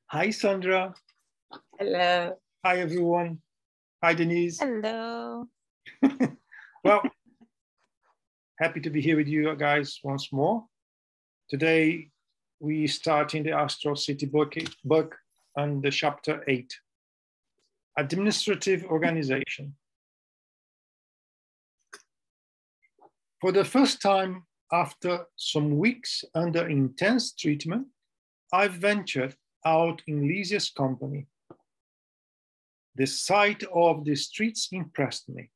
Hi, Sandra. Hello. Hi, everyone. Hi, Denise. Hello. Well, happy to be here with you guys once more. Today, we start in the Astral City book and the chapter 8, Administrative Organization. For the first time after some weeks under intense treatment, I ventured out in Lysia's company. The sight of the streets impressed me.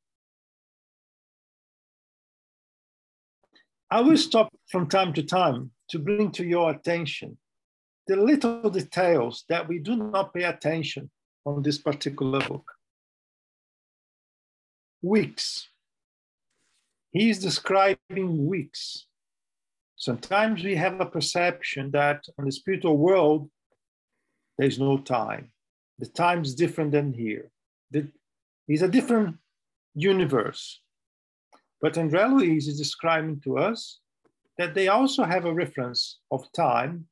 I will stop from time to time to bring to your attention the little details that we do not pay attention on this particular book. Weeks. He is describing weeks. Sometimes we have a perception that in the spiritual world, there's no time. The time is different than here. It's a different universe. But Andre Luiz is describing to us that they also have a reference of time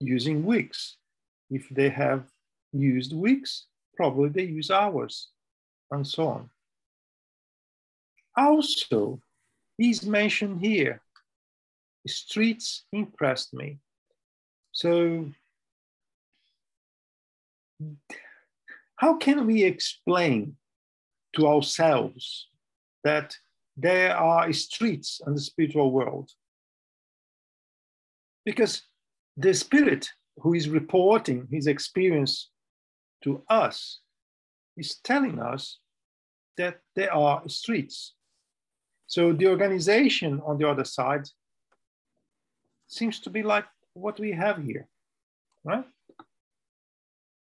using weeks. If they have used weeks, probably they use hours, and so on. Also, he's mentioned here, streets impressed me. So, how can we explain to ourselves that there are streets in the spiritual world? Because the spirit who is reporting his experience to us is telling us that there are streets. So the organization on the other side seems to be like what we have here, right?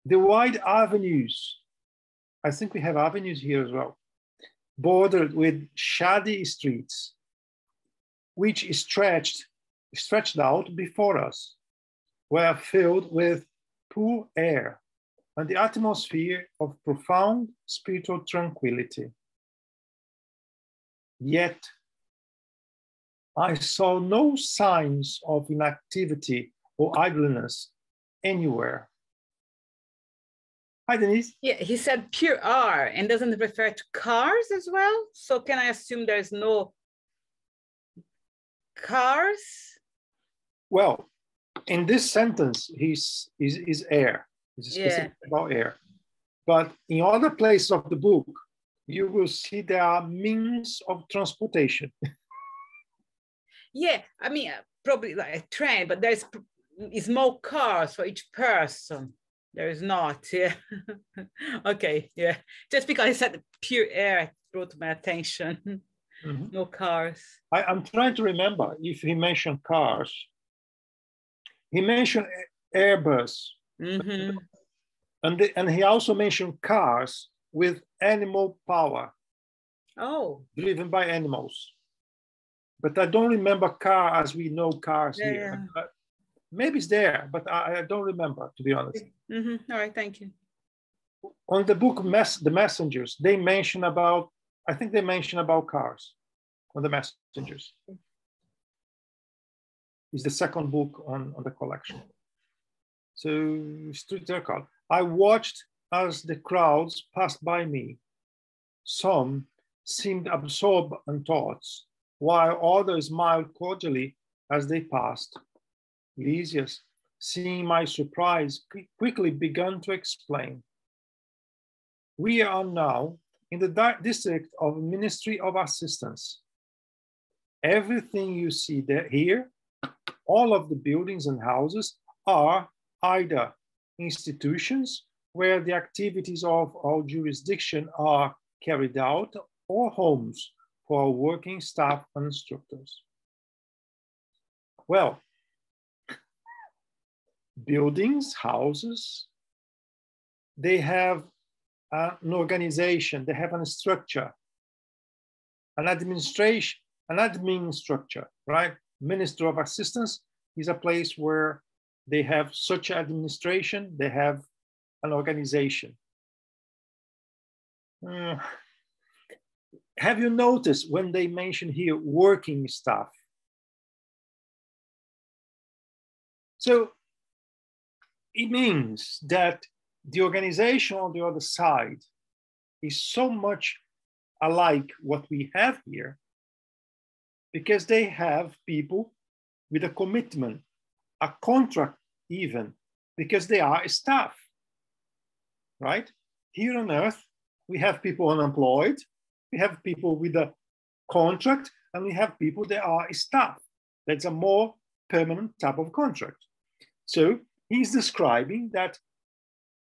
The wide avenues, I think we have avenues here as well, bordered with shady streets, which is stretched out before us, were filled with poor air and the atmosphere of profound spiritual tranquility. Yet, I saw no signs of inactivity or idleness anywhere. Hi, Denise. Yeah, he said pure R and doesn't refer to cars as well. So can I assume there's no cars? Well, in this sentence, is air. It's specific about air. But in other places of the book, you will see there are means of transportation. Yeah, I mean, probably like a train, but there's small cars for each person. There is not, yeah. Okay, yeah. Just because I said pure air brought to my attention. Mm-hmm. No cars. I'm trying to remember if he mentioned cars. He mentioned Airbus. Mm-hmm. And he also mentioned cars with animal power. Oh. Driven by animals. But I don't remember car as we know cars here. Maybe it's there, but I don't remember, to be honest. Mm-hmm. All right, thank you. On the book, The Messengers, they mention about, I think they mention about cars on The Messengers. It's the second book on the collection. So, Street Record. I watched as the crowds passed by me. Some seemed absorbed in thoughts, while others smiled cordially as they passed. Lysias, seeing my surprise, quickly began to explain. We are now in the district of Ministry of Assistance. Everything you see here, all of the buildings and houses are either institutions where the activities of our jurisdiction are carried out or homes for our working staff and instructors. Well, buildings, houses, they have an organization, they have a structure, an administration, an admin structure, right? Minister of Assistance is a place where they have such administration, they have an organization. Have you noticed when they mention here working staff? So it means that the organization on the other side is so much alike what we have here, because they have people with a commitment, a contract even, because they are staff, right? Here on Earth, we have people unemployed, we have people with a contract, and we have people that are staff. That's a more permanent type of contract. So he's describing that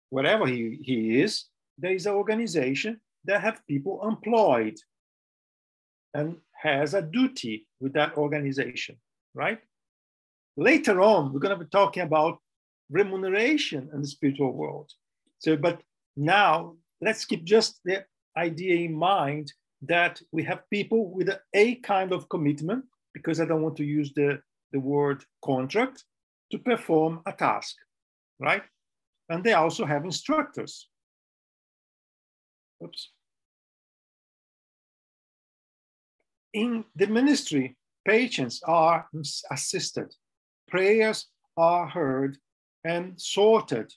wherever he is, there is an organization that have people employed and has a duty with that organization, right? Later on, we're going to be talking about remuneration in the spiritual world. So, but now let's keep just the idea in mind that we have people with a kind of commitment, because I don't want to use the word contract, to perform a task, right? And they also have instructors. Oops. In the ministry, patients are assisted, prayers are heard and sorted,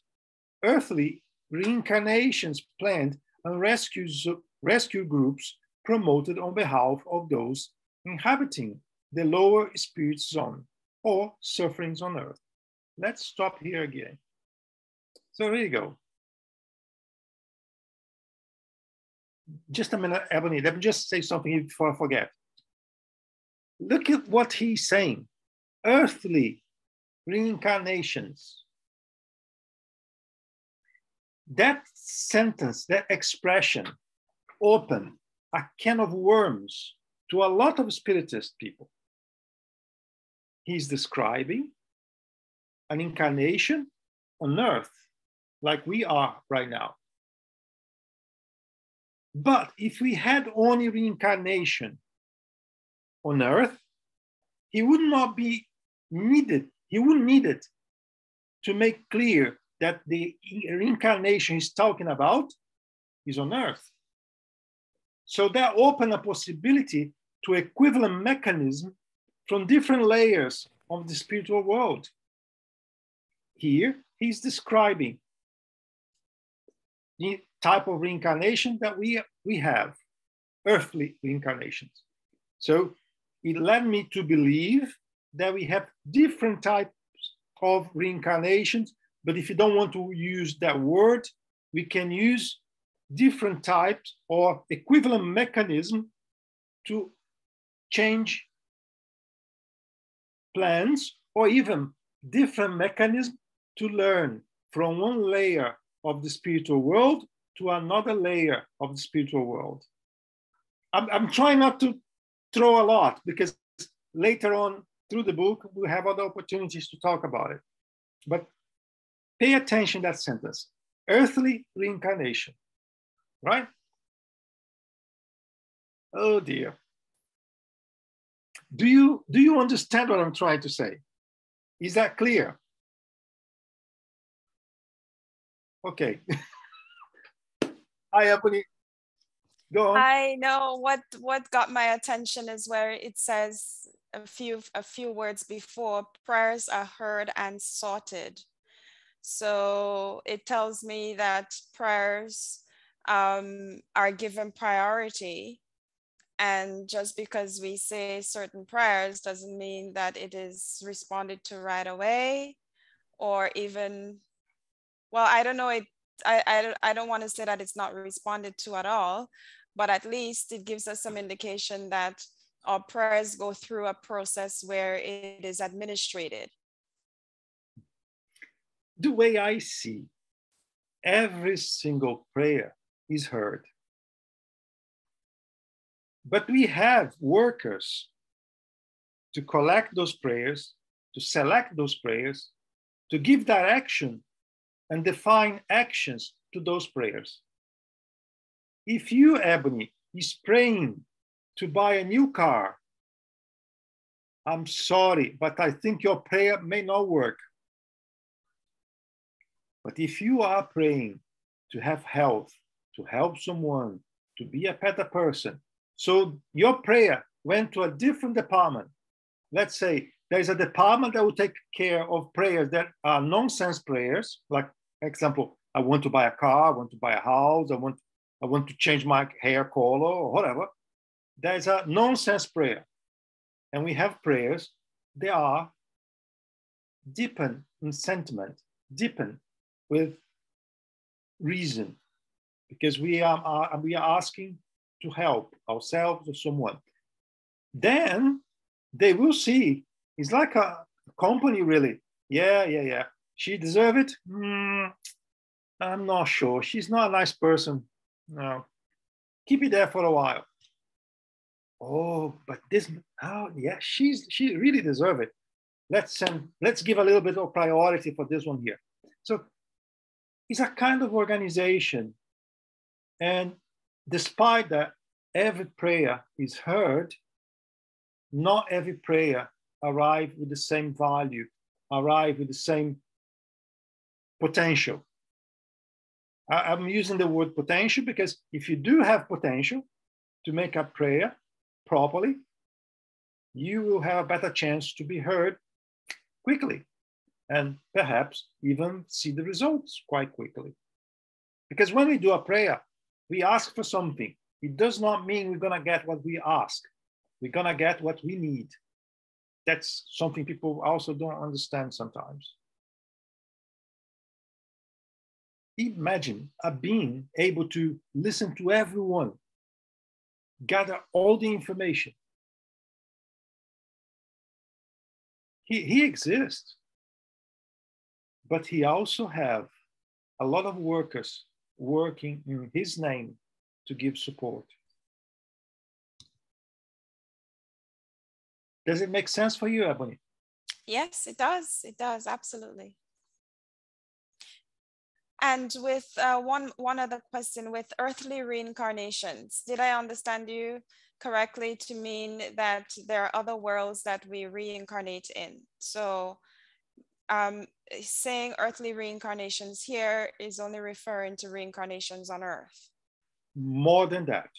earthly reincarnations planned, and rescue groups promoted on behalf of those inhabiting the lower spirit zone or sufferings on earth. Let's stop here again. So here you go. Just a minute, Ebony, let me just say something before I forget. Look at what he's saying. Earthly reincarnations. That sentence, that expression, opened a can of worms to a lot of Spiritist people. He's describing an incarnation on earth, like we are right now. But if we had only reincarnation on earth, he would not be needed. He wouldn't need it to make clear that the reincarnation he's talking about is on earth. So that opened a possibility to equivalent mechanism from different layers of the spiritual world. Here, he's describing the type of reincarnation that we have, earthly reincarnations. So it led me to believe that we have different types of reincarnations, but if you don't want to use that word, we can use different types or equivalent mechanism to change plans, or even different mechanism to learn from one layer of the spiritual world to another layer of the spiritual world. I'm trying not to throw a lot, because later on through the book, we'll have other opportunities to talk about it. But pay attention to that sentence, earthly reincarnation, right? Oh dear. Do you understand what I'm trying to say? Is that clear? Okay. Hi, Ebony. Go on. I know what got my attention is where it says a few words before, prayers are heard and sorted. So it tells me that prayers are given priority. And just because we say certain prayers doesn't mean that it is responded to right away, or even, well, I don't know, I don't want to say that it's not responded to at all, but at least it gives us some indication that our prayers go through a process where it is administrated. The way I see, every single prayer is heard. But we have workers to collect those prayers, to select those prayers, to give direction and define actions to those prayers. If you, Ebony, is praying to buy a new car, I'm sorry, but I think your prayer may not work. But if you are praying to have health, to help someone, to be a better person, so your prayer went to a different department. Let's say There's a department that will take care of prayers that are nonsense prayers. Like, example, I want to buy a car, I want to buy a house, I want to change my hair color or whatever. There's a nonsense prayer. And we have prayers, they are deepened in sentiment, deepened with reason, because we are asking to help ourselves or someone. Then they will see, it's like a company really. Yeah. She deserves it? I'm not sure. She's not a nice person. No. Keep it there for a while. Oh, but this, oh yeah, she really deserves it. Let's give a little bit of priority for this one here. So it's a kind of organization. And despite that, every prayer is heard, not every prayer arrives with the same value, arrive with the same potential. I'm using the word potential because if you do have potential to make a prayer properly, you will have a better chance to be heard quickly and perhaps even see the results quite quickly. Because when we do a prayer, we ask for something. It does not mean we're going to get what we ask. We're going to get what we need. That's something people also don't understand sometimes. Imagine a being able to listen to everyone, gather all the information. He exists, but he also has a lot of workers working in his name to give support. Does it make sense for you, Ebony? Yes, it does. It does, absolutely. And with one other question, with earthly reincarnations, did I understand you correctly to mean that there are other worlds that we reincarnate in? So saying earthly reincarnations here is only referring to reincarnations on Earth. More than that,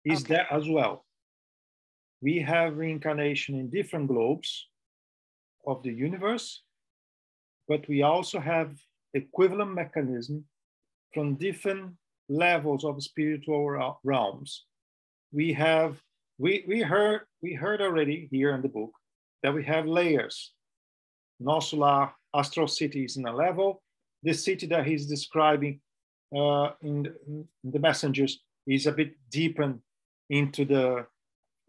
is Okay. that as well. We have reincarnation in different globes of the universe, but we also have equivalent mechanism from different levels of spiritual realms. We heard already here in the book that we have layers. Nosso Lar, Astral City is in a level. The city that he's describing in the messengers is a bit deeper into the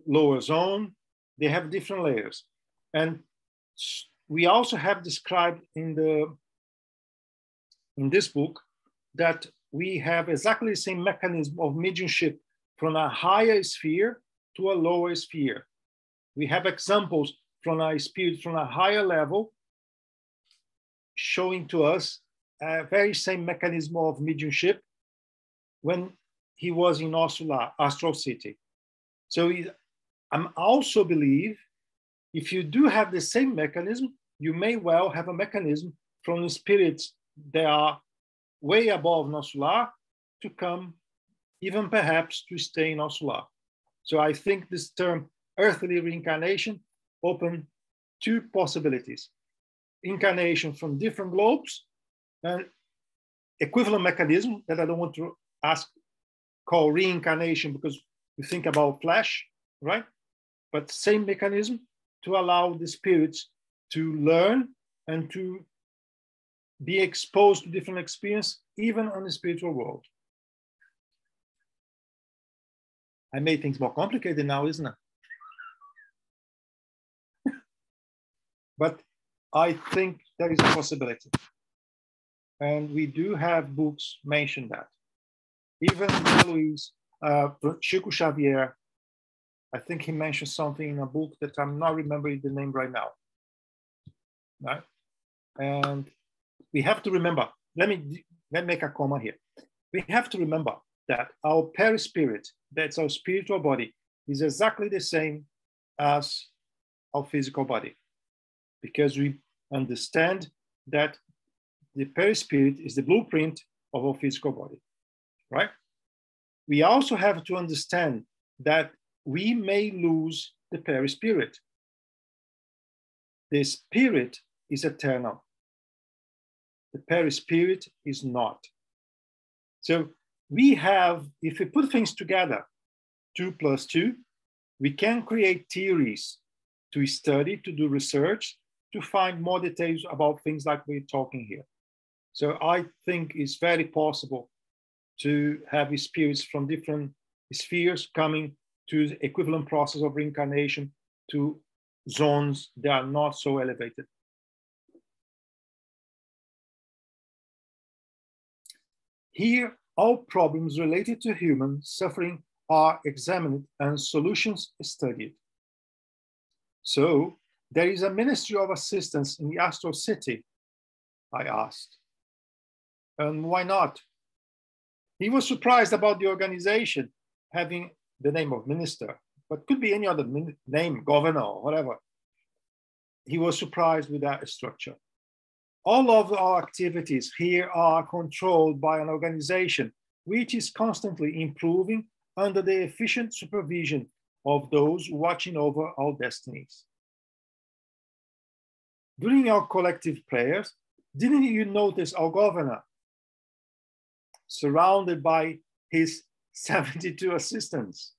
lower zone. They have different layers. And we also have described in this book that we have exactly the same mechanism of mediumship from a higher sphere to a lower sphere. We have examples from a spirit from a higher level showing to us a very same mechanism of mediumship when he was in Nosso Lar, Astral City. So I also believe if you do have the same mechanism, you may well have a mechanism from the spirits that are way above Nosso Lar to come, even perhaps to stay in Nosso Lar. So I think this term earthly reincarnation opens two possibilities. Incarnation from different globes and equivalent mechanism that I don't want to call reincarnation because we think about flesh, right? But same mechanism to allow the spirits to learn and to be exposed to different experience, even on the spiritual world. I made things more complicated now, isn't it? But I think there is a possibility. And we do have books mention that. Even Andre Luiz, Chico Xavier, I think he mentioned something in a book that I'm not remembering the name right now. Right? And we have to remember, let me make a comma here. We have to remember that our perispirit, that's our spiritual body, is exactly the same as our physical body. Because we understand that the perispirit is the blueprint of our physical body, right? We also have to understand that we may lose the perispirit. The spirit is eternal. The perispirit is not. So we have, if we put things together, 2 + 2, we can create theories to study, to do research, to find more details about things like we're talking here. So I think it's very possible to have spirits from different spheres coming to the equivalent process of reincarnation to zones that are not so elevated. Here, all problems related to human suffering are examined and solutions studied. So, there is a Ministry of Assistance in the Astral City, I asked. And why not? He was surprised about the organization having the name of minister, but could be any other name, governor, or whatever. He was surprised with that structure. All of our activities here are controlled by an organization which is constantly improving under the efficient supervision of those watching over our destinies. During our collective prayers, didn't you notice our governor surrounded by his 72 assistants?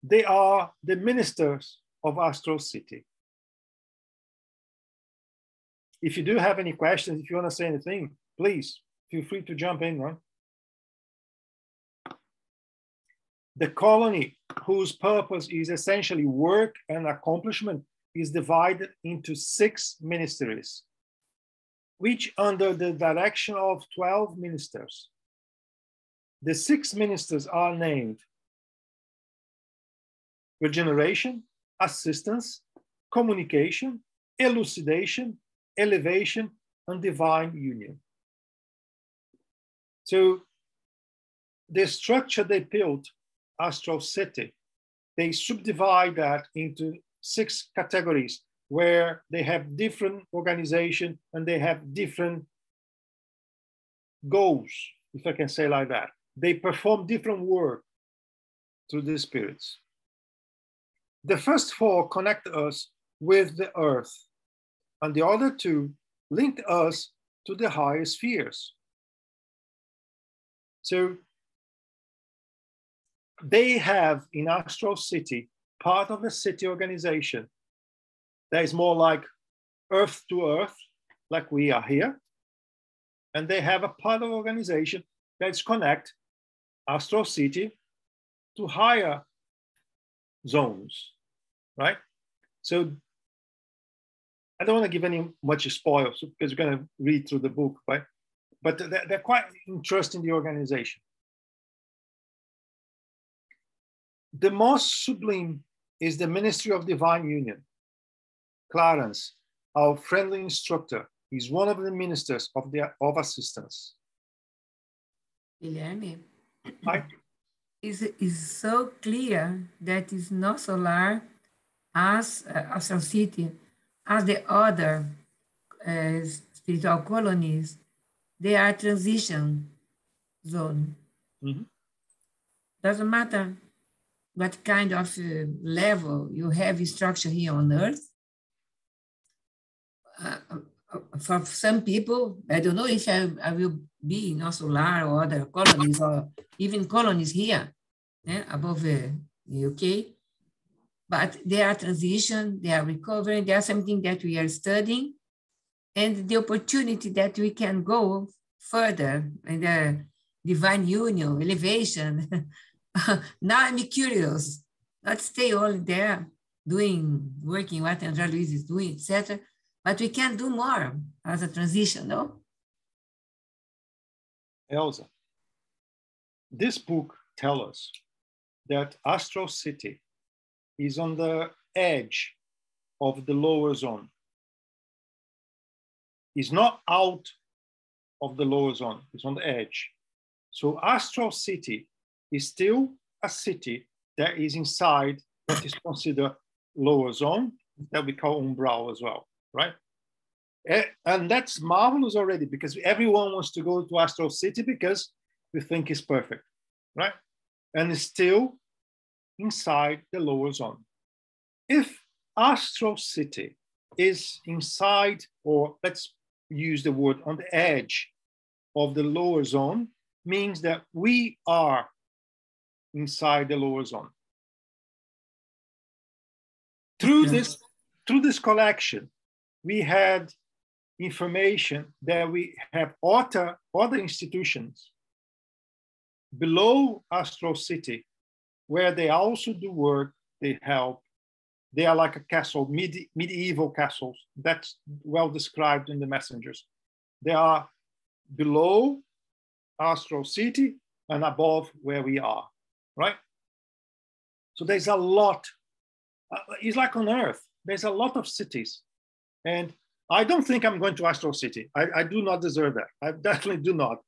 They are the ministers of Astral City. If you do have any questions, if you want to say anything, please feel free to jump in. Huh? The colony, whose purpose is essentially work and accomplishment, is divided into 6 ministries, which under the direction of 12 ministers. The 6 ministers are named regeneration, assistance, communication, elucidation, elevation, and divine union. So the structure they built, Astral City, they subdivide that into 6 categories where they have different organization and they have different goals, if I can say like that. They perform different work through the spirits. The first 4 connect us with the earth, and the other 2 link us to the higher spheres. So they have in Astral City part of the city organization that is more like earth to earth, like we are here. And they have a part of the organization that's connect Astral City to higher zones, right? So I don't want to give any much spoilers because you're going to read through the book, right? But they're quite interested in the organization. The most sublime is the Ministry of Divine Union. Clarence, our friendly instructor, is one of the ministers of assistance. Guilherme, Right? is so clear that is Nosso Lar as Astral City, as the other spiritual colonies, they are transition zone. Mm-hmm. Doesn't matter what kind of level you have structure here on Earth. For some people, I don't know if I will be in Nosso Lar or other colonies or even colonies here above the UK, but they are transition, they are recovering, they are something that we are studying, and the opportunity that we can go further in the divine union, elevation. Now I'm curious, not stay all there working what Andre Luiz is doing, etc. But we can do more as a transition, no? Elsa, this book tells us that Astral City is on the edge of the lower zone. It's not out of the lower zone, it's on the edge. So Astral City is still a city that is inside what is considered lower zone, that we call umbral as well, right? And that's marvelous already, because everyone wants to go to Astral City because we think it's perfect, right? And it's still inside the lower zone. If Astral City is inside, or let's use the word on the edge of the lower zone, means that we are inside the lower zone. Through this collection, we had information that we have other institutions below Astral City, where they also do work, they help. They are like a castle, medieval castles. That's well described in the messengers. They are below Astral City and above where we are, right? So there's a lot. It's like on Earth. There's a lot of cities. And I don't think I'm going to Astral City. I do not deserve that. I definitely do not.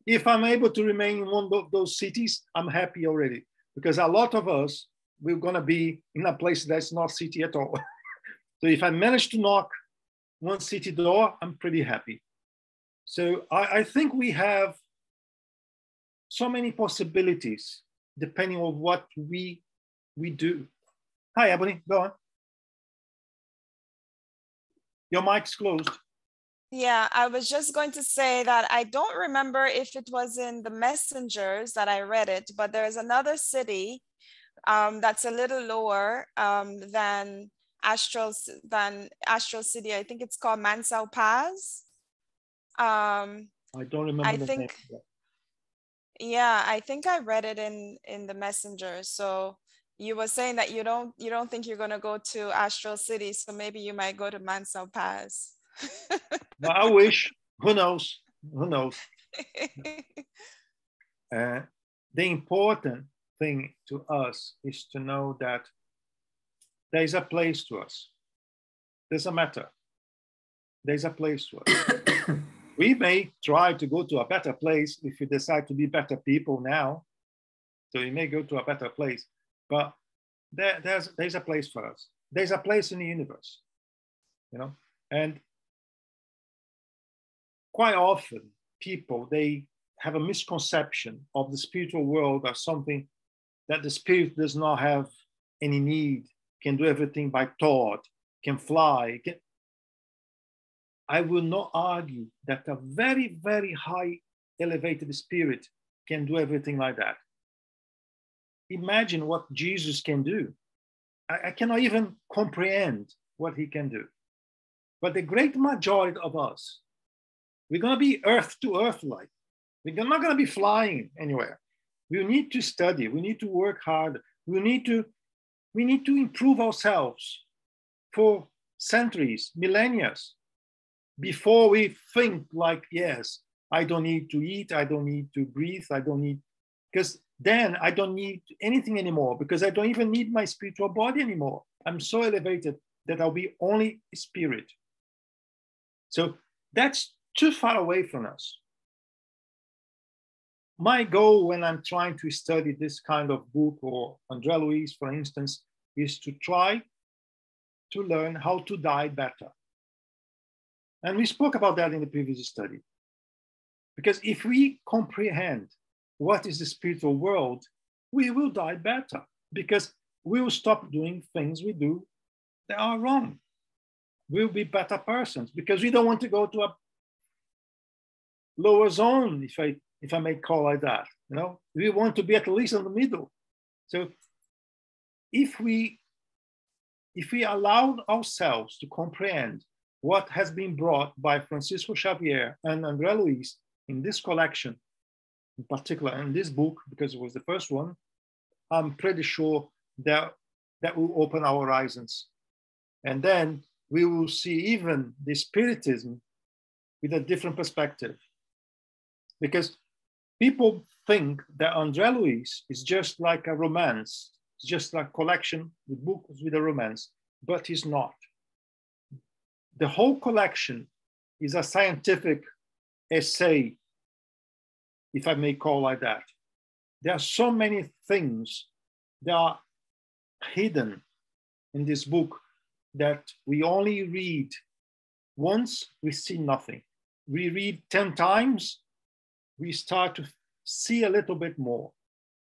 If I'm able to remain in one of those cities, I'm happy already. Because a lot of us, we're going to be in a place that's not city at all. So if I manage to knock one city door, I'm pretty happy. So I think we have so many possibilities depending on what we do. Hi, Ebony, go on. Your mic's closed. Yeah, I was just going to say that I don't remember if it was in the messengers that I read it, but there's another city that's a little lower than Astral City. I think it's called Mansell Paz. I don't remember the name. Yeah, I think I read it in the messenger. So you were saying that you don't think you're going to go to Astral City, so maybe you might go to Mansell Paz. Well, I wish. Who knows? Who knows? The important thing to us is to know that there's a place to us. There's a matter. There's a place to us. We may try to go to a better place if you decide to be better people now. So you may go to a better place, but there's a place for us. There's a place in the universe, you know, and quite often people, they have a misconception of the spiritual world as something that the spirit does not have any need, can do everything by thought, can fly. I will not argue that a very, very high elevated spirit can do everything like that. Imagine what Jesus can do. I cannot even comprehend what he can do. But the great majority of us, we're going to be earth to earth like. We're not going to be flying anywhere. We need to study. We need to work hard. We need to improve ourselves for centuries, millennia, before we think like, yes, I don't need to eat. I don't need to breathe. I don't need, because then I don't need anything anymore, because I don't even need my spiritual body anymore. I'm so elevated that I'll be only spirit. So that's too far away from us. My goal when I'm trying to study this kind of book, or Andre Luiz, for instance, is to try to learn how to die better. And we spoke about that in the previous study. Because if we comprehend what is the spiritual world, we will die better, because we will stop doing things we do that are wrong. We'll be better persons, because we don't want to go to a lower zone, if I may call it that. You know, we want to be at least in the middle. So if we allow ourselves to comprehend what has been brought by Francisco Xavier and Andre Luiz in this collection, in particular in this book, because it was the first one, I'm pretty sure that will open our horizons. And then we will see even the Spiritism with a different perspective. Because people think that Andre Luiz is just like a romance, it's just like a collection with books with a romance, but it's not. The whole collection is a scientific essay, if I may call like that. There are so many things that are hidden in this book that we only read once, we see nothing. We read 10 times, we start to see a little bit more.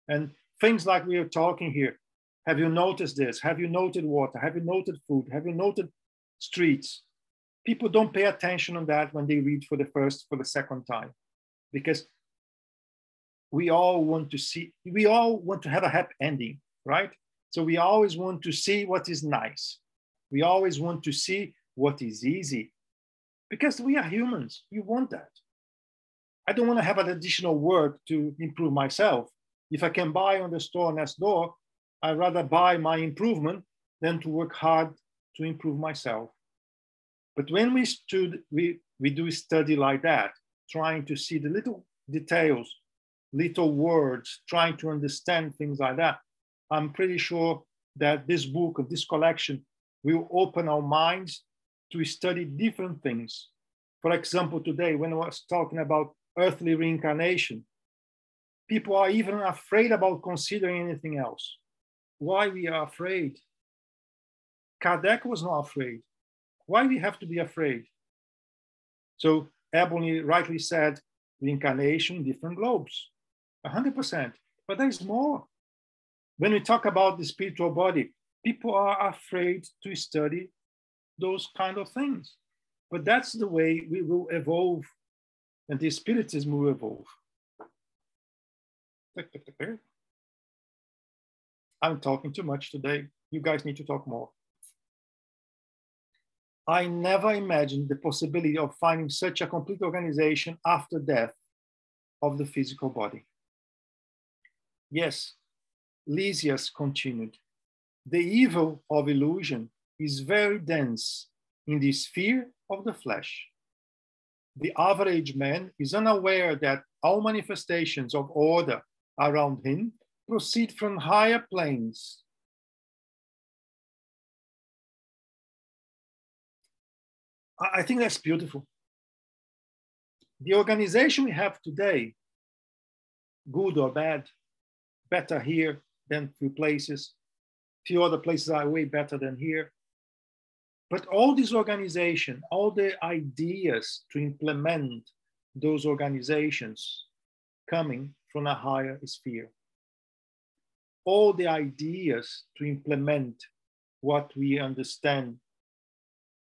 And things like we are talking here, have you noticed this? Have you noted water? Have you noted food? Have you noted streets. People don't pay attention on that when they read for the second time, because we all want to have a happy ending, right? So we always want to see what is nice. We always want to see what is easy, because we are humans. We want that. I don't want to have an additional work to improve myself. If I can buy on the store next door, I'd rather buy my improvement than to work hard to improve myself. But when we do study like that, trying to see the little details, little words, trying to understand things like that, I'm pretty sure that this book, of this collection, will open our minds to study different things. For example, today, when I was talking about earthly reincarnation, people are even afraid about considering anything else. Why we are afraid? Kardec was not afraid. Why we have to be afraid? So Ebony rightly said, reincarnation, different globes, 100%. But there's more. When we talk about the spiritual body, people are afraid to study those kind of things. But that's the way we will evolve, and the Spiritism will evolve. I'm talking too much today. You guys need to talk more. I never imagined the possibility of finding such a complete organization after death of the physical body. Yes, Lysias continued, the evil of illusion is very dense in the sphere of the flesh. The average man is unaware that all manifestations of order around him proceed from higher planes. I think that's beautiful. The organization we have today, good or bad, better here than few places, few other places are way better than here. But all this organization, all the ideas to implement those organizations coming from a higher sphere. All the ideas to implement what we understand,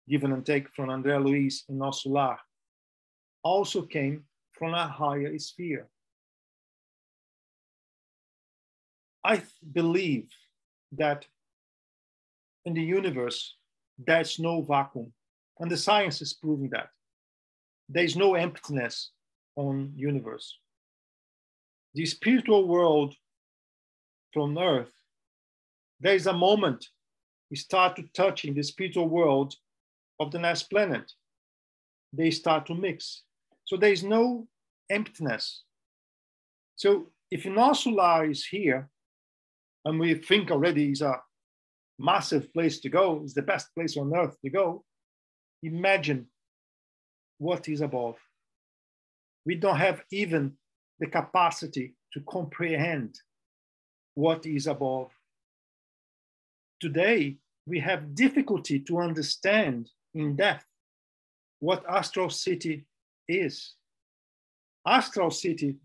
given and take from Andre Luiz in Nosso Lar, also came from a higher sphere. I believe that in the universe, there's no vacuum. And the science is proving that. There's no emptiness on the universe. The spiritual world from Earth, there's a moment we start to touch in the spiritual world of the next planet. They start to mix. So there's no emptiness. So if Nosso Lar is here, and we think already is a massive place to go, it's the best place on earth to go, imagine what is above. We don't have even the capacity to comprehend what is above. Today, we have difficulty to understand in depth what Astral City is. Astral City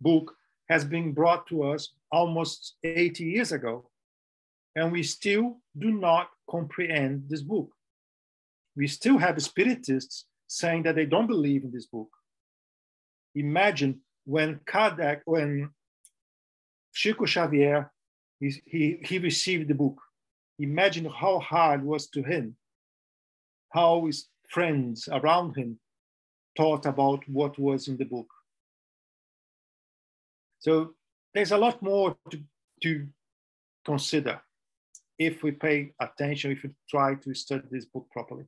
book has been brought to us almost 80 years ago, and we still do not comprehend this book. We still have Spiritists saying that they don't believe in this book. Imagine when Kardec, when Chico Xavier, he received the book. Imagine how hard it was to him, how his friends around him thought about what was in the book. So there's a lot more to consider if we pay attention, if we try to study this book properly.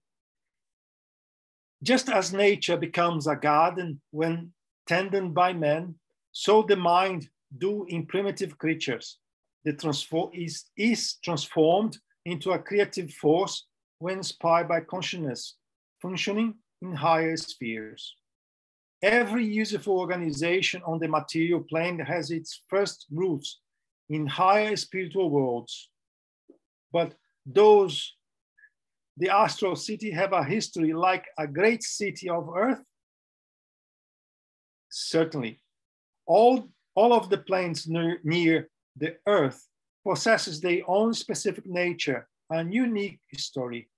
Just as nature becomes a garden when tended by men, so the mind do in primitive creatures. Is transformed into a creative force when inspired by consciousness, functioning in higher spheres. Every useful organization on the material plane has its first roots in higher spiritual worlds. But the Astral City have a history like a great city of Earth? Certainly. All of the planes near the Earth possesses their own specific nature and unique story.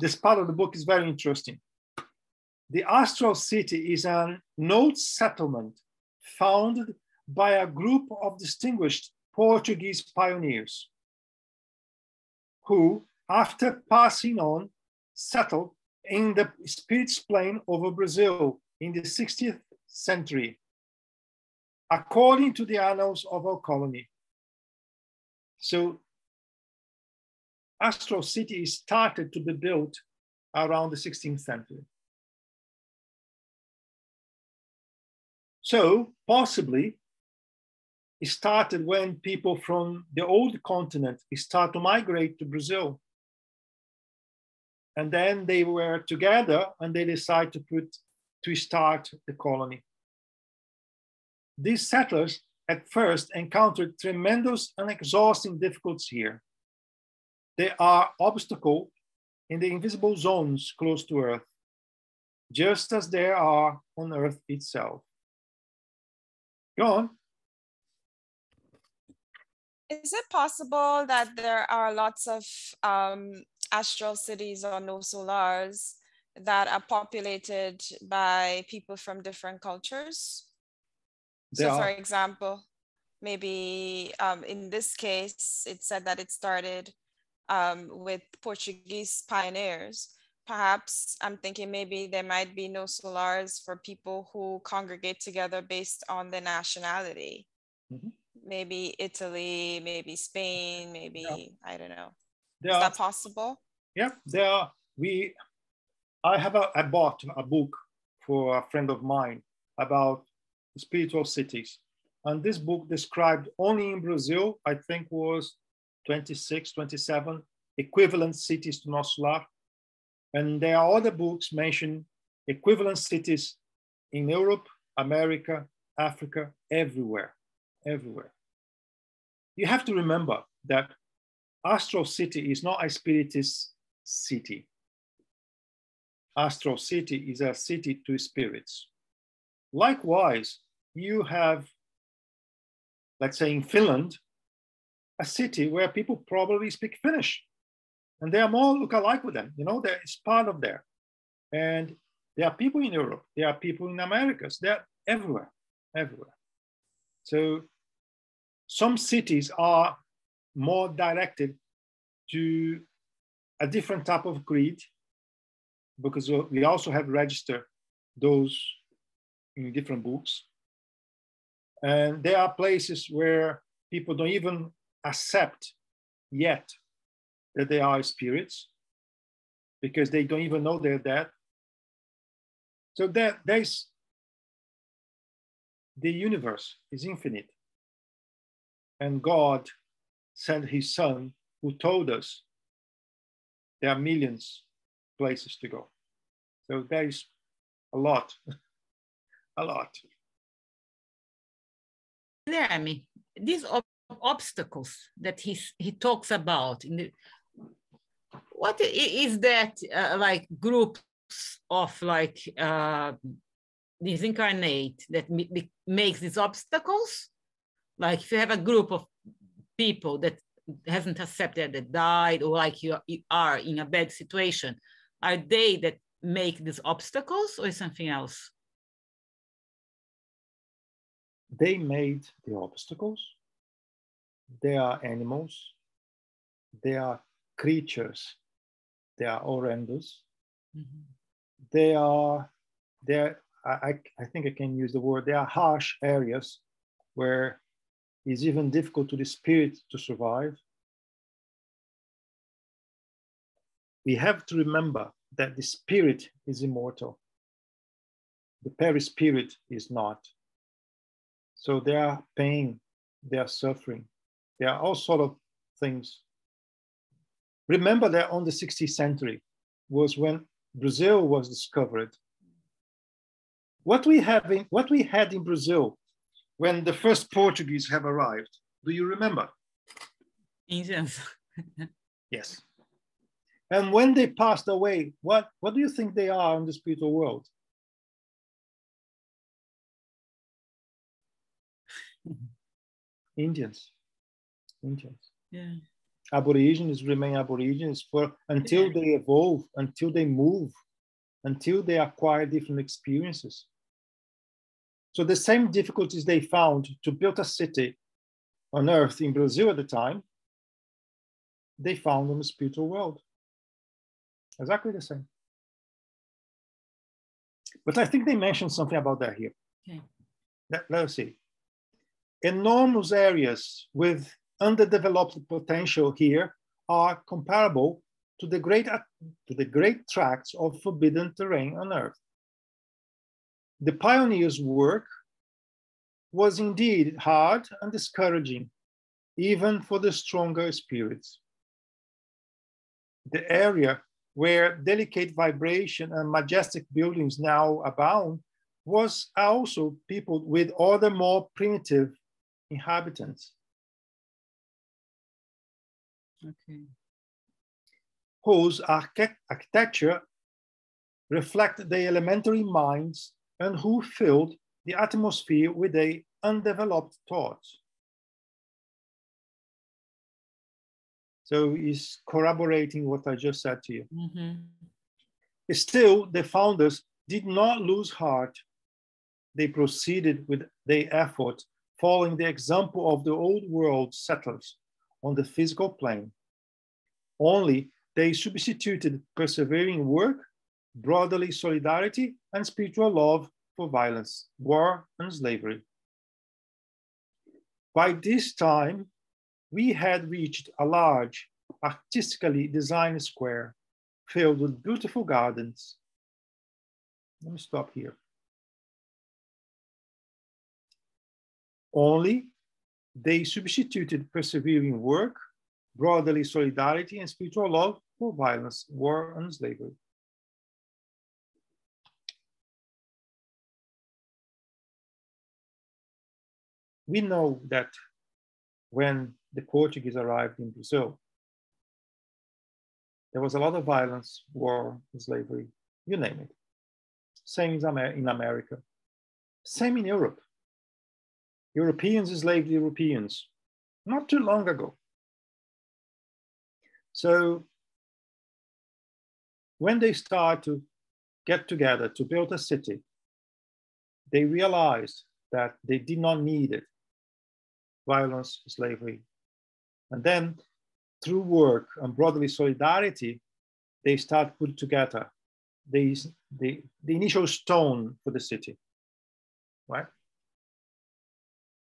this part of the book is very interesting. The Astral City is a node settlement founded by a group of distinguished Portuguese pioneers who, after passing on, settled in the Spirit's plane over Brazil in the 60th century, according to the annals of our colony. So Astral City started to be built around the 16th century. So possibly it started when people from the old continent start to migrate to Brazil. And then they were together and they decided to start the colony. These settlers at first encountered tremendous and exhausting difficulties here. There are obstacles in the invisible zones close to Earth, just as there are on Earth itself. Go on. Is it possible that there are lots of astral cities or Nosso Lars that are populated by people from different cultures? So for example, maybe in this case, it said that it started with Portuguese pioneers. Perhaps I'm thinking maybe there might be Nosso Lars for people who congregate together based on their nationality. Mm-hmm. Maybe Italy, maybe Spain, maybe, I don't know. Is that possible? Yeah, there are. I bought a book for a friend of mine about spiritual cities. And this book described only in Brazil, I think was 26, 27 equivalent cities to Nosso Lar. And there are other books mentioning equivalent cities in Europe, America, Africa, everywhere. You have to remember that Astral City is not a Spiritist city. Astral City is a city to spirits. Likewise, you have, let's say in Finland, a city where people probably speak Finnish. And they are more look-alike with them. You know, there is part of there. And there are people in Europe. There are people in Americas. They're everywhere. So some cities are more directed to a different type of creed, because we also have registered those in different books. And there are places where people don't even accept yet that they are spirits, because they don't even know they're dead. So there's the universe is infinite. And God sent his son who told us there are millions of places to go. So there is a lot. Guilherme, these obstacles that he talks about, what is that like groups of like disincarnate that makes these obstacles? Like if you have a group of people that hasn't accepted, that died, or like you are in a bad situation, are they that make these obstacles, or something else? They made the obstacles. They are animals. They are creatures. They are horrendous. Mm-hmm. I think I can use the word, they are harsh areas where it's even difficult to the spirit to survive. We have to remember that the spirit is immortal. The Perispirit is not. So there are pain, there are suffering, there are all sort of things. Remember that on the 16th century was when Brazil was discovered. What we had in Brazil when the first Portuguese have arrived, do you remember? Indians. Yes. And when they passed away, what do you think they are in the spiritual world? Indians. Yeah. Aborigines remain Aborigines until they evolve, until they move, until they acquire different experiences. So the same difficulties they found to build a city on Earth in Brazil at the time, they found on the spiritual world. Exactly the same. But I think they mentioned something about that here. Okay. Let's see. Enormous areas with underdeveloped potential here are comparable to the great tracts of forbidden terrain on Earth. The pioneers' work was indeed hard and discouraging, even for the stronger spirits. The area where delicate vibration and majestic buildings now abound was also peopled with other more primitive inhabitants. Okay. Whose architecture reflect the elementary minds and who filled the atmosphere with a undeveloped thoughts. So he's corroborating what I just said to you. Mm-hmm. Still, the founders did not lose heart. They proceeded with their effort, following the example of the old world settlers on the physical plane. Only they substituted persevering work, brotherly solidarity, and spiritual love for violence, war, and slavery. By this time, we had reached a large, artistically designed square filled with beautiful gardens. Let me stop here. Only they substituted persevering work, brotherly solidarity, and spiritual love for violence, war, and slavery. We know that when the Portuguese arrived in Brazil, there was a lot of violence, war, slavery, you name it. Same in America, same in Europe. Europeans enslaved Europeans not too long ago. So when they start to get together to build a city, they realized that they did not need it. Violence, slavery. And then through work and brotherly solidarity, they start put together the initial stone for the city, right?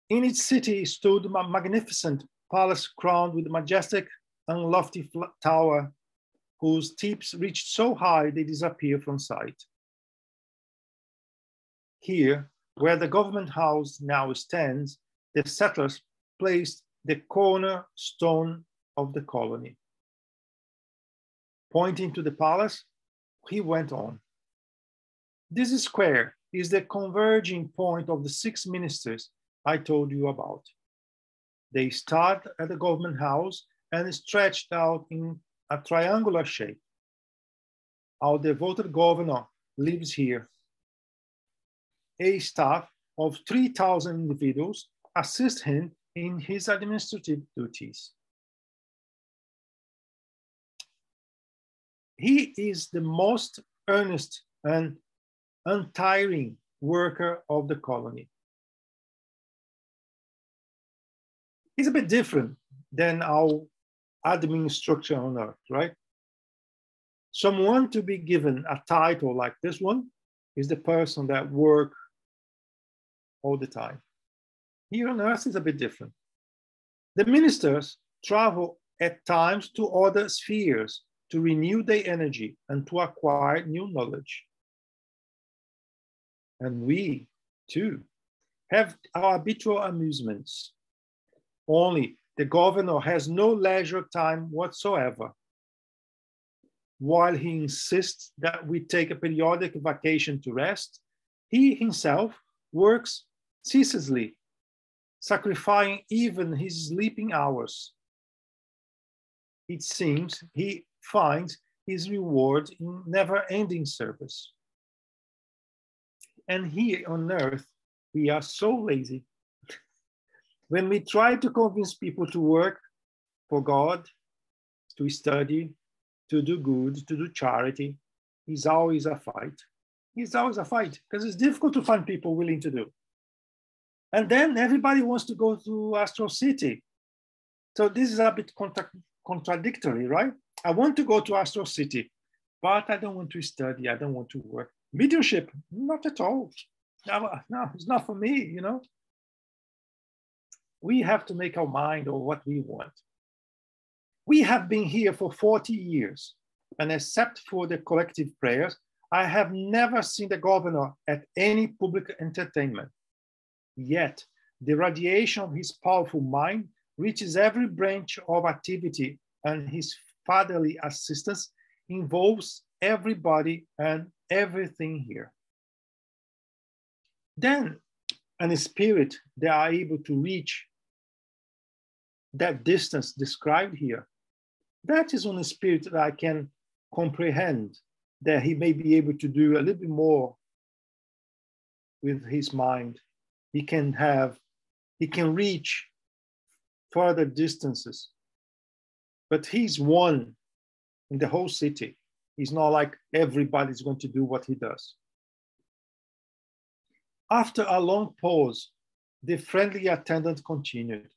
In its city stood a magnificent palace crowned with a majestic and lofty tower whose tips reached so high they disappear from sight. Here, where the government house now stands, the settlers placed the cornerstone of the colony. Pointing to the palace, he went on. This square is the converging point of the 6 ministers I told you about. They start at the government house and stretched out in a triangular shape. Our devoted governor lives here. A staff of 3,000 individuals assist him in his administrative duties. He is the most earnest and untiring worker of the colony. It's a bit different than our admin structure on Earth, right? Someone to be given a title like this one is the person that works all the time. Here on Earth is a bit different. The ministers travel at times to other spheres to renew their energy and to acquire new knowledge. And we, too, have our habitual amusements. Only the governor has no leisure time whatsoever. While he insists that we take a periodic vacation to rest, he himself works ceaselessly, sacrificing even his sleeping hours. It seems he finds his reward in never-ending service. And here on Earth, we are so lazy. When we try to convince people to work for God, to study, to do good, to do charity, is always a fight. It's always a fight because it's difficult to find people willing to do. And then everybody wants to go to Astral City. So this is a bit contradictory, right? I want to go to Astral City, but I don't want to study. I don't want to work. Mediumship, not at all. No, it's not for me, you know. We have to make our mind on what we want. We have been here for 40 years, and except for the collective prayers, I have never seen the governor at any public entertainment. Yet, the radiation of his powerful mind reaches every branch of activity, and his fatherly assistance involves everybody and everything here. Then, in spirit, they are able to reach that distance described here. That is on a spirit that I can comprehend, that he may be able to do a little bit more with his mind. He can reach further distances, but he's one in the whole city. He's not like everybody's going to do what he does. After a long pause, the friendly attendant continued.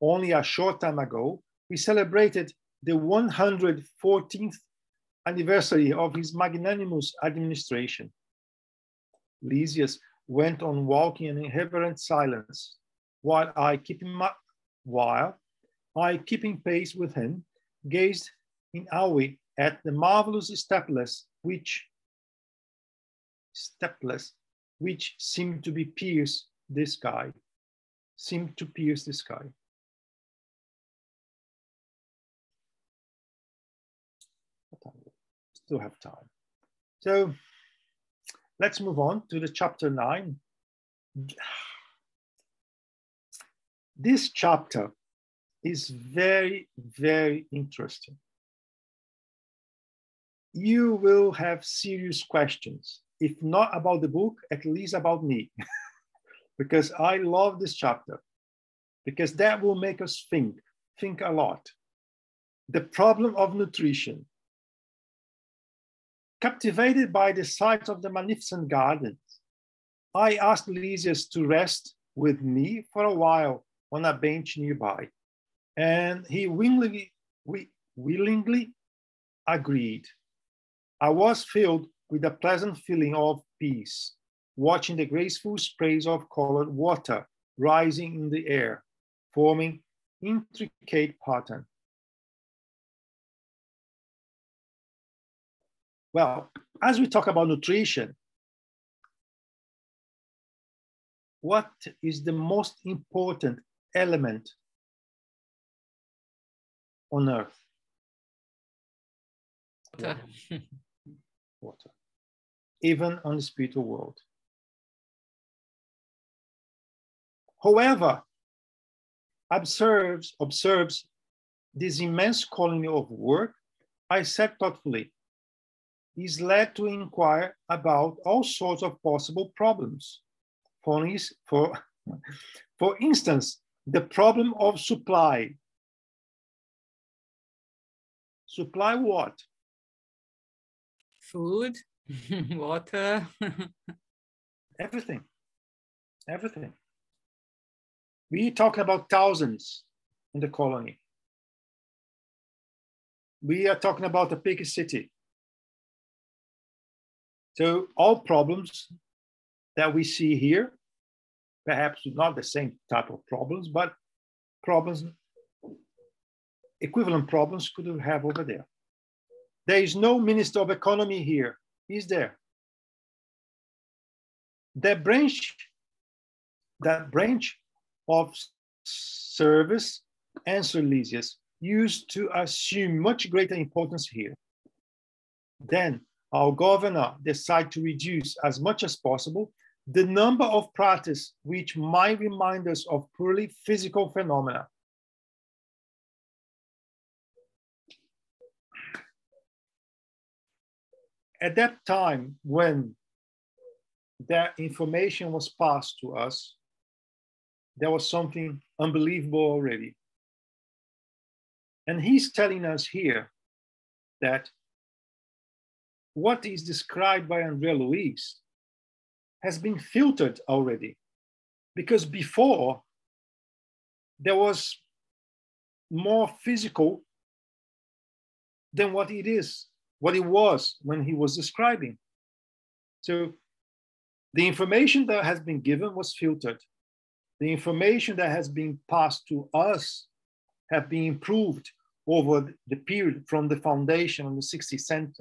Only a short time ago, we celebrated the 114th anniversary of his magnanimous administration. Lysias went on walking in irreverent silence, while I, keeping pace with him, gazed in awe at the marvelous stepless which seemed to pierce the sky. Still have time. So let's move on to the chapter 9. This chapter is very, very interesting. You will have serious questions, if not about the book, at least about me, because I love this chapter, because that will make us think a lot. The problem of nutrition. Captivated by the sight of the magnificent gardens, I asked Lysias to rest with me for a while on a bench nearby, and he willingly agreed. I was filled with a pleasant feeling of peace, watching the graceful sprays of colored water rising in the air, forming intricate pattern. Well, as we talk about nutrition, what is the most important element on earth? Water. Water. Even on the spiritual world. Whoever observes this immense colony of work, I said thoughtfully, is led to inquire about all sorts of possible problems. For instance, the problem of supply. Supply what? Food, water. Everything. We talk about thousands in the colony. We are talking about a big city. So all problems that we see here, perhaps not the same type of problems, but problems, equivalent problems could have over there. There is no Minister of Economy here, is there? That branch of service, answered Lysias, used to assume much greater importance here. Then our governor decided to reduce as much as possible the number of practices which might remind us of purely physical phenomena. At that time, when that information was passed to us, there was something unbelievable already. And he's telling us here that what is described by Andre Luiz has been filtered already, because before there was more physical than what it is, what it was when he was describing. So the information that has been given was filtered. The information that has been passed to us have been improved over the period from the foundation of the 16th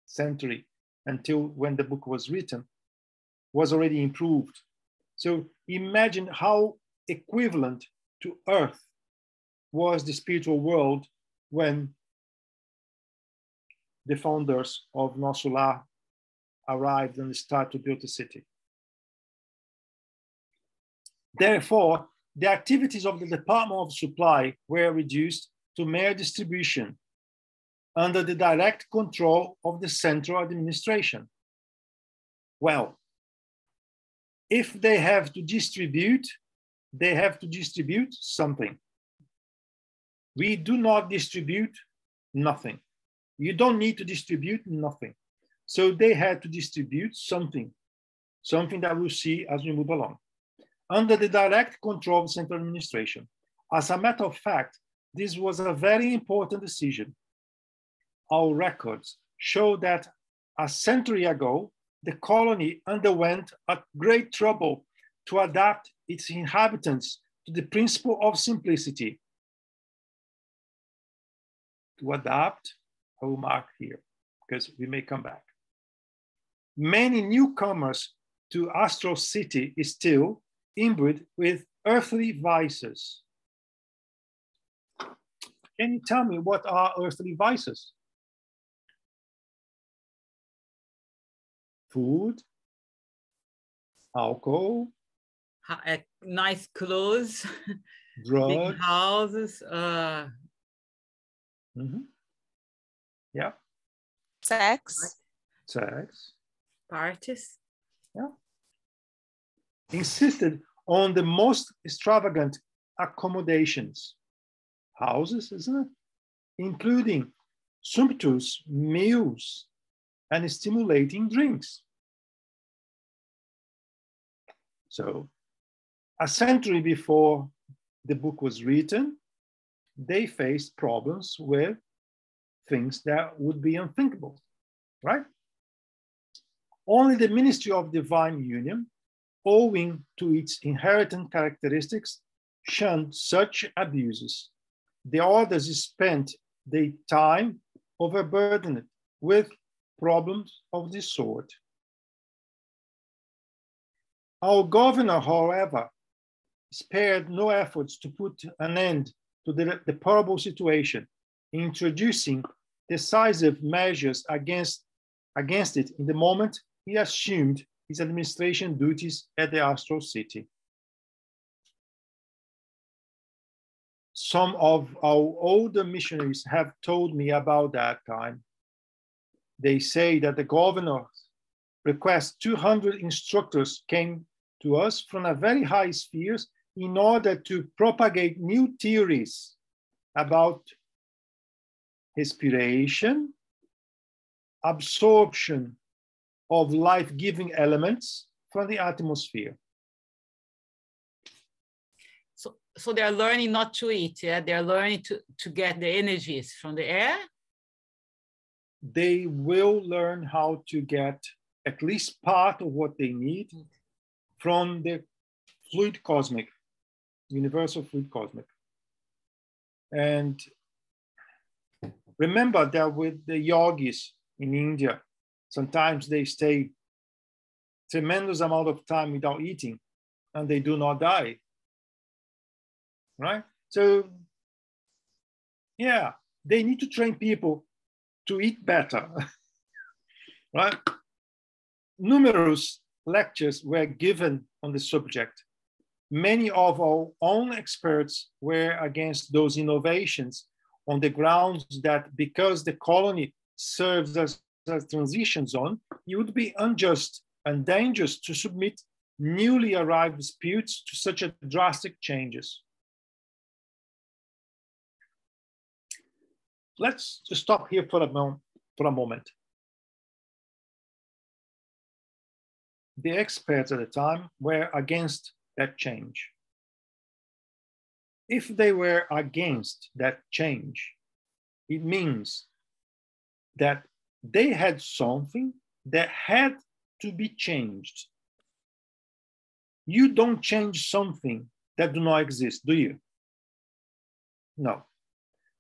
century until when the book was written, was already improved. So imagine how equivalent to Earth was the spiritual world when the founders of Nosso Lar arrived and started to build the city. Therefore, the activities of the Department of Supply were reduced to mere distribution under the direct control of the central administration. Well, if they have to distribute something. We do not distribute nothing. You don't need to distribute nothing. So they had to distribute something that we'll see as we move along, under the direct control of central administration. As a matter of fact, this was a very important decision. Our records show that a century ago, the colony underwent a great trouble to adapt its inhabitants to the principle of simplicity. To adapt, I will mark here, because we may come back. Many newcomers to Astral City is still imbued with earthly vices. Can you tell me what are earthly vices? Food, alcohol, nice clothes, drugs, big houses, yeah, Sex. parties. Yeah. Insisted on the most extravagant accommodations, houses, isn't it? Including sumptuous meals and stimulating drinks. So, a century before the book was written, they faced problems with things that would be unthinkable, right? Only the Ministry of Divine Union, owing to its inherent characteristics, shunned such abuses. The others spent their time overburdened with problems of this sort. Our governor, however, spared no efforts to put an end to the deplorable situation, introducing decisive measures against it in the moment he assumed his administration duties at the Astral City. Some of our older missionaries have told me about that time. They say that the governor's request 200 instructors came to us from a very high spheres in order to propagate new theories about respiration, absorption of life-giving elements from the atmosphere. So they're learning not to eat, yeah? They're learning to get the energies from the air? They will learn how to get at least part of what they need from the fluid cosmic, universal fluid cosmic. And remember that with the yogis in India, sometimes they stay tremendous amount of time without eating and they do not die, right? So yeah, they need to train people to eat better, right? Numerous lectures were given on the subject. Many of our own experts were against those innovations on the grounds that because the colony serves as a transition zone, it would be unjust and dangerous to submit newly arrived spirits to such a drastic changes. let's just stop here for a moment. The experts at the time were against that change. If they were against that change, it means that they had something that had to be changed. You don't change something that do not exist, do you? No.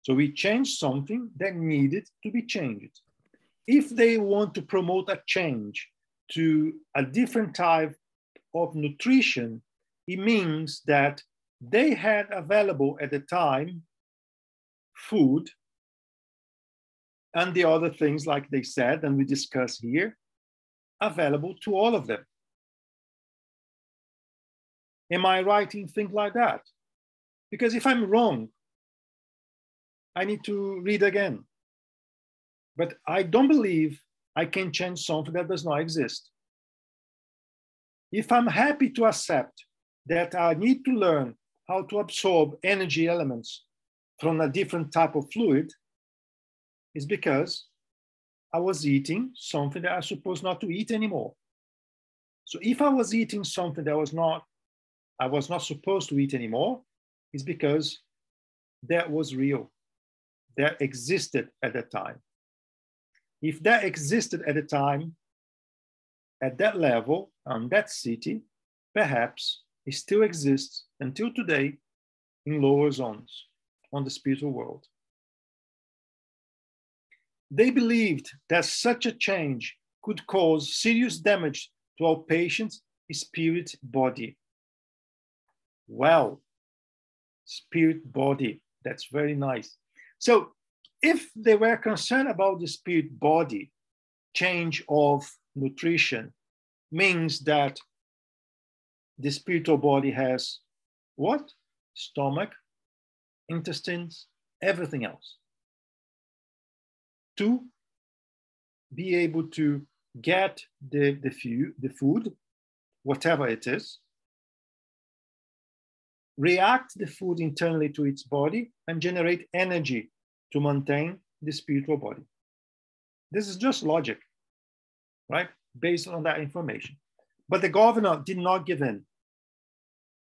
So we changed something that needed to be changed. If they want to promote a change to a different type of nutrition, it means that they had available at the time food and the other things, like they said, and we discuss here, available to all of them. Am I right in thinking like that? Because if I'm wrong, I need to read again. But I don't believe I can change something that does not exist. If I'm happy to accept that I need to learn how to absorb energy elements from a different type of fluid, it's because I was eating something that I was supposed not to eat anymore. So if I was eating something that I was not supposed to eat anymore, it's because that was real, that existed at that time. If that existed at the time, at that level, on that city, perhaps it still exists until today in lower zones on the spiritual world. They believed that such a change could cause serious damage to our patient's spirit body. Well, spirit body, that's very nice. So if they were concerned about the spirit body, change of nutrition means that the spiritual body has what? Stomach, intestines, everything else. To be able to get the food, whatever it is, react the food internally to its body and generate energy to maintain the spiritual body. This is just logic, right? Based on that information. But the governor did not give in.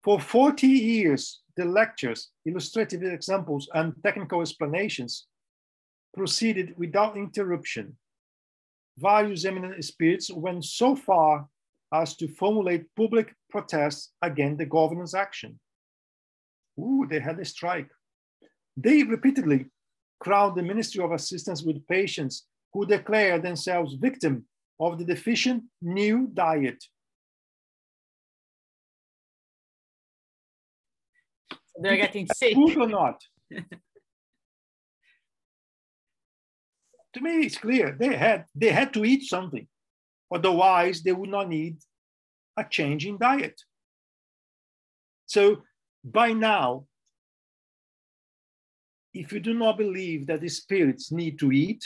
For 40 years, the lectures, illustrative examples, and technical explanations proceeded without interruption. Various eminent spirits went so far as to formulate public protests against the governor's action. Ooh, they had a strike. They repeatedly crowd the Ministry of Assistance with patients who declare themselves victims of the deficient new diet. They're getting sick. Food or not? To me, it's clear they had to eat something. Otherwise, they would not need a change in diet. So by now, if you do not believe that the spirits need to eat,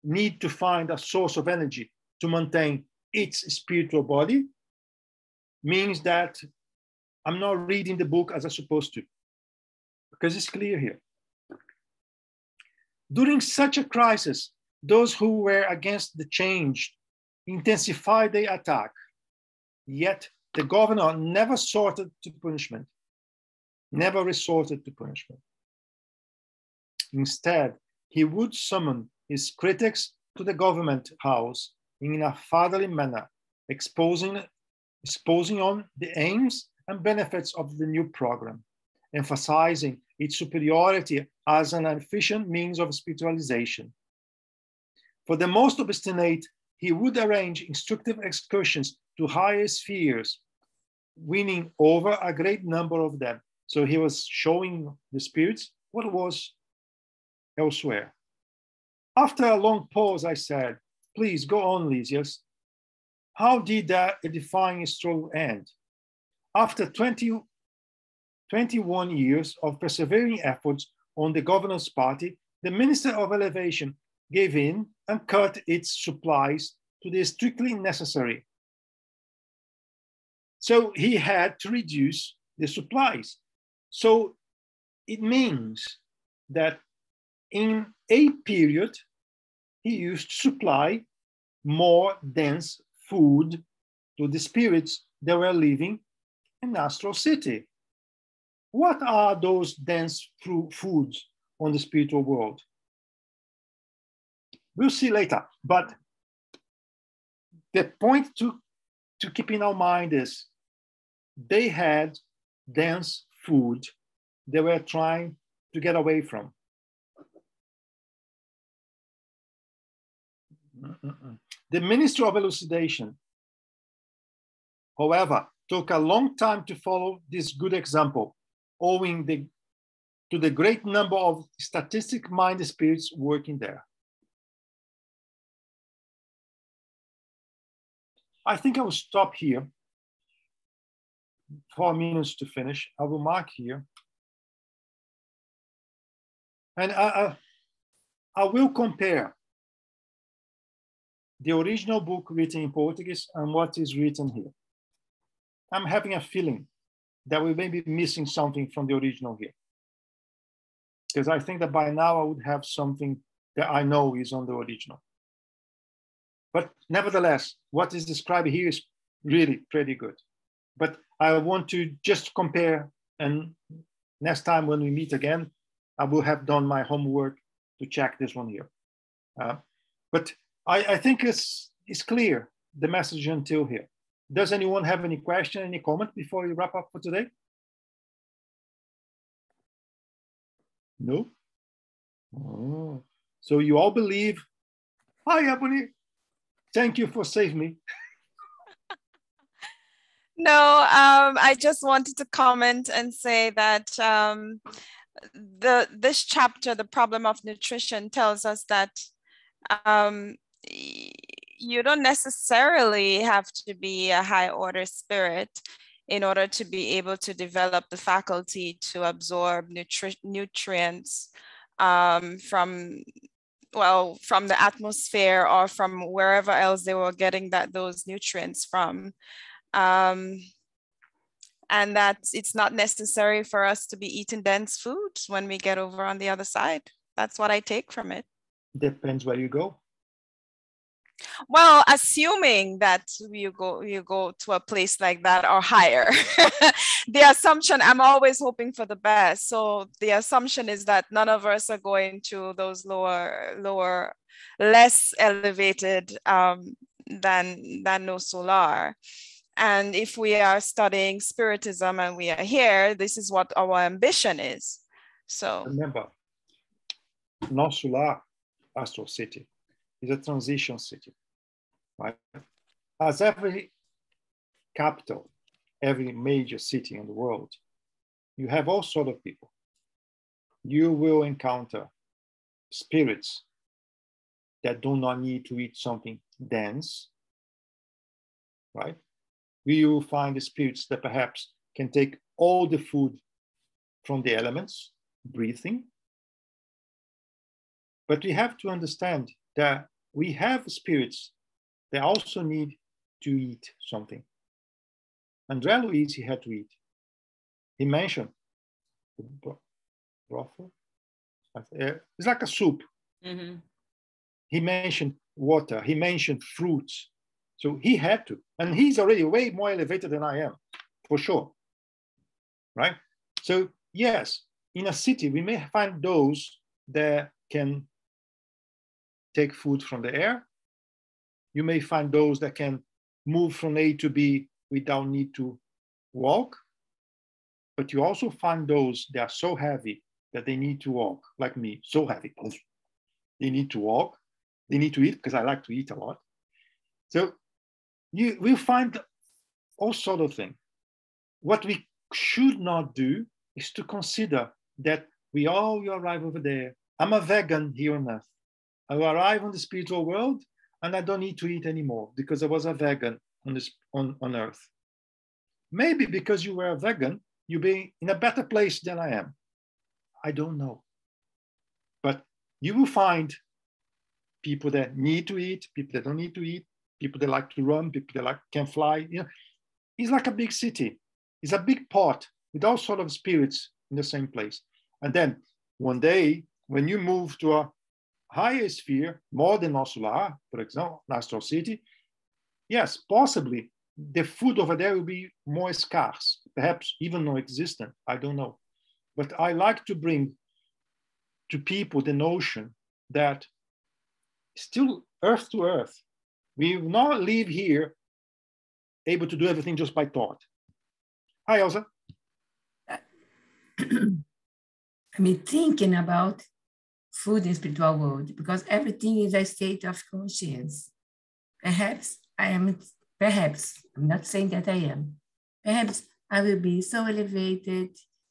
need to find a source of energy to maintain its spiritual body, means that I'm not reading the book as I'm supposed to, because it's clear here. During such a crisis, those who were against the change intensified their attack. Yet the governor never resorted to punishment. Instead, he would summon his critics to the government house in a fatherly manner, exposing on the aims and benefits of the new program, emphasizing its superiority as an efficient means of spiritualization. For the most obstinate, he would arrange instructive excursions to higher spheres, winning over a great number of them. So he was showing the spirits what was elsewhere. After a long pause, I said, please go on, Lysias. How did that edifying struggle end? After 21 years of persevering efforts on the governor's party, the Minister of Elevation gave in and cut its supplies to the strictly necessary. So he had to reduce the supplies. So it means that in a period, he used to supply more dense food to the spirits that were living in Astral City. What are those dense foods on the spiritual world? We'll see later, but the point to keep in our mind is they had dense food they were trying to get away from. The Ministry of Elucidation, however, took a long time to follow this good example, owing to the great number of statistic-minded spirits working there. I think I will stop here. 4 minutes to finish. I will mark here. And I will compare the original book written in Portuguese and what is written here. I'm having a feeling that we may be missing something from the original here. Because I think that by now I would have something that I know is on the original. But nevertheless, what is described here is really pretty good. But I want to just compare, and next time when we meet again, I will have done my homework to check this one here. But I think it's clear, the message until here. Does anyone have any question, any comment before we wrap up for today? No? Oh. So you all believe. Hi, Ebony. Thank you for saving me. No, I just wanted to comment and say that this chapter, The Problem of Nutrition, tells us that you don't necessarily have to be a high order spirit in order to be able to develop the faculty to absorb nutrients from the atmosphere or from wherever else they were getting those nutrients from. And that it's not necessary for us to be eating dense foods when we get over on the other side. That's what I take from it. Depends where you go. Well, assuming that you go to a place like that or higher, the assumption, I'm always hoping for the best. So the assumption is that none of us are going to those lower, less elevated than Nosso Lar. And if we are studying Spiritism and we are here, this is what our ambition is. So remember, Nosso Lar, Astral City, is a transition city, right? As every capital, every major city in the world, you have all sorts of people. You will encounter spirits that do not need to eat something dense, right? We will find the spirits that perhaps can take all the food from the elements, breathing. But we have to understand that we have spirits that also need to eat something. Andre Luiz, he had to eat. He mentioned broth. It's like a soup. Mm-hmm. He mentioned water. He mentioned fruits. So he had to. And he's already way more elevated than I am, for sure. Right? So yes, in a city, we may find those that can take food from the air. You may find those that can move from A to B without need to walk. But you also find those that are so heavy that they need to walk, like me, so heavy. They need to walk. They need to eat, because I like to eat a lot. So you will find all sorts of things. What we should not do is to consider that we all arrive over there. I'm a vegan here on Earth. I will arrive on the spiritual world and I don't need to eat anymore because I was a vegan on Earth. Maybe because you were a vegan, you'll be in a better place than I am. I don't know. But you will find people that need to eat, people that don't need to eat, people that like to run, people that can fly. You know, it's like a big city. It's a big pot with all sorts of spirits in the same place. And then one day, when you move to a higher sphere, more than Nosso Lar, for example, Astral City, yes, possibly the food over there will be more scarce, perhaps even non-existent, I don't know. But I like to bring to people the notion that still earth to earth, we will not live here able to do everything just by thought. Hi, Elsa. I mean, thinking about food in spiritual world, because everything is a state of conscience. Perhaps I'm not saying that I am. Perhaps I will be so elevated,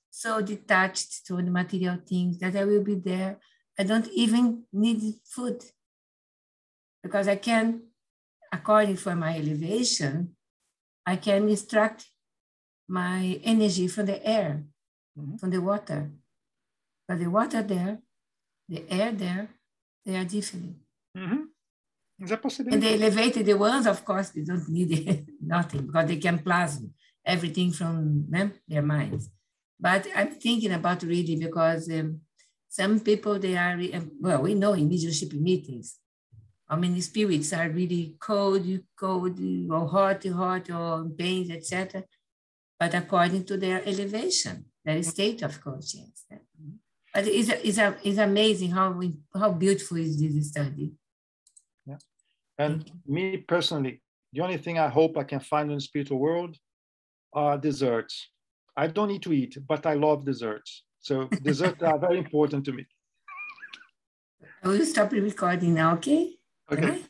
so detached to the material things that I will be there. I don't even need food because I can, according to my elevation, I can extract my energy from the air, from the water. But the water there, the air there, they are different. Is that possible? And the elevated ones, of course, they don't need nothing because they can plasma everything from them, their minds. But I'm thinking about reading because some people, they are, well, we know in mediumship meetings, how many spirits are really cold, or hot, or in pains, etc. But according to their elevation, their state of conscience. But it's amazing how beautiful is this study. Yeah. And me personally, the only thing I hope I can find in the spiritual world are desserts. I don't need to eat, but I love desserts. So desserts are very important to me. I will stop recording now, okay? Okay.